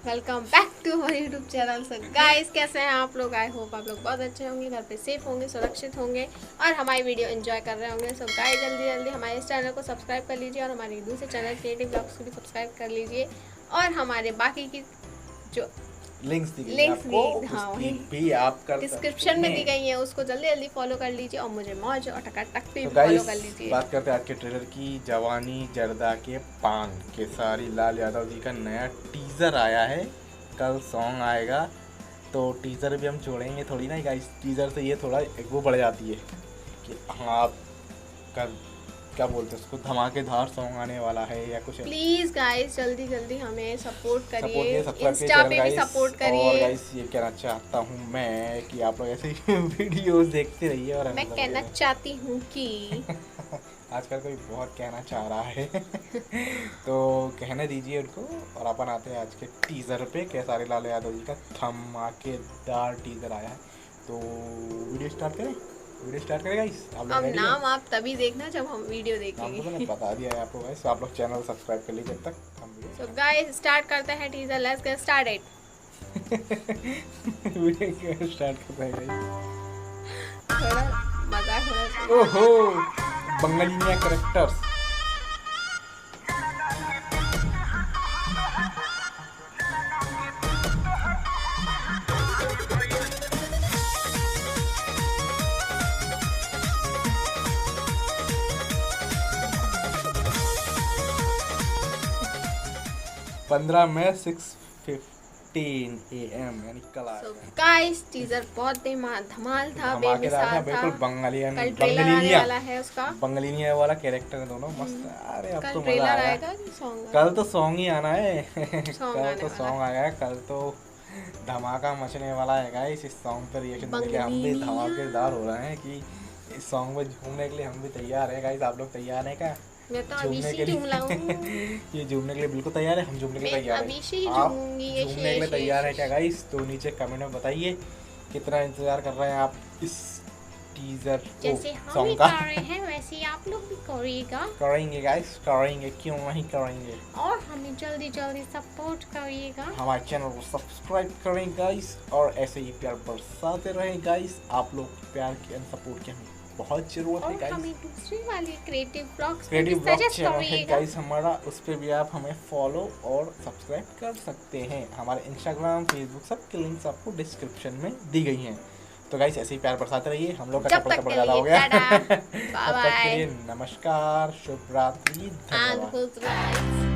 Welcome back to हमारे YouTube channel. So guys, कैसे हैं आप लोग? आई होप आप लोग बहुत अच्छे होंगे, घर पे सेफ होंगे, सुरक्षित होंगे और हमारी वीडियो एंजॉय कर रहे होंगे। सो गाइस, जल्दी जल्दी हमारे इस चैनल को सब्सक्राइब कर लीजिए और हमारे दूसरे चैनल क्रिएटिव ब्लॉग्स को भी सब्सक्राइब कर लीजिए और हमारे बाकी की जो लिंक्स दी गई लिंक्स आपको, भी, हाँ, उसकी वही भी आप कर डिस्क्रिप्शन में दी गई है, उसको जल्दी जल्दी फॉलो कर लीजिए और मुझे मौज और टकाटक पे तो भी फॉलो गाइस, कर लीजिए। बात करते हैं आज के ट्रेलर की। जवानी जर्दा के पान केसारी लाल यादव जी का नया टीजर आया है। कल सॉन्ग आएगा, तो टीजर भी हम छोड़ेंगे थोड़ी ना गाइस। टीजर से ये थोड़ा एक वो बढ़ जाती है कि हाँ, आप कल क्या बोलते हैं उसको, धमाकेदार सॉन्ग आने वाला है या कुछ। प्लीज गाइस, जल्दी जल्दी हमें सपोर्ट करिए, सब्सक्राइब इंस्टा पे भी सपोर्ट और करिए। गाइस, ये कहना चाहता हूँ मैं कि आप लोग ऐसे ही वीडियोस देखते रहिए। और मैं कहना चाहती हूँ कि आजकल कोई बहुत कहना चाह रहा है तो कहने दीजिए उनको। और अपन आते हैं आज के टीज़र पे। केसारी लाल यादव जी का धमाकेदार टीज़र आया है, तो वीडियो स्टार्ट करें। गाइस, आप लोग अब ready नाम हैं? आप तभी देखना जब हम वीडियो नाम तो मैंने देखेंगे। बता दिया है आपको गाइस, आप लोग चैनल सब्सक्राइब कर लीजिए। जब तक हम सो गाइस, स्टार्ट करते हैं teaser. Let's get started. Video start करते हैं गाइस। थोड़ा मजाक होना चाहिए। ओहो, बंगालिया कैरेक्टर्स। 15 मई 6:15 AM, यानी कल सो आएगा। गाइस, टीजर बहुत धमाल था, धमाकेदार था बेमिसाल था। बिल्कुल। कल ट्रेलर आने वाला है उसका। बंगालिया वाला कैरेक्टर है दोनों, मस्त है। अरे अब कल तो मजा ट्रेलर आया। आएगा कि सॉन्ग? कल तो सॉन्ग ही आना है सॉन्ग कल आने तो वाला सॉन्ग है। आया है। कल तो धमाका मचने वाला है गाइस। इस सॉन्ग पर रिएक्शन देने के लिए हम भी धमाकेदार हो रहे हैं कि इस सॉन्ग में झूमने के लिए हम भी तैयार हैं गाइस। आप लोग तैयार हैं क्या? मैं तो अभी से झूम लाऊं। ये झूमने के लिए बिल्कुल तैयार है, हम झूमने के लिए तैयार अभी से हैं। ही आप झूमूंगी। झूमने के लिए तैयार है क्या गाइस? तो नीचे कमेंट में बताइए कितना इंतजार कर रहे हैं आप इस टीजर जैसे हम सॉन्ग का। कर रहे हैं वैसे आप लोग भी करिएगा। करेंगे गाइस, करेंगे, क्यों नहीं करेंगे। और हमें जल्दी जल्दी सपोर्ट करिएगा। हमारे चैनल को सब्सक्राइब करें गाइस, और ऐसे ही प्यार बरसाते रहें गाइस। आप लोग प्यार की एंड सपोर्ट की हमें बहुत जरूरत है और गाइस। हमें दूसरे वाले creative blogs creative blog suggest channel है करिएगा। गाइस हमारा, उस पर भी आप हमें फॉलो और सब्सक्राइब कर सकते हैं। हमारे इंस्टाग्राम, फेसबुक, सब की लिंक्स आपको डिस्क्रिप्शन में दी गई हैं। तो गाइस, ऐसे ही प्यार बरसाते रहिए। हम लोग का कपड़ा ज़्यादा हो गया। टाटा, तब तक के लिए नमस्कार, शुभ रात्रि, धन्यवाद। and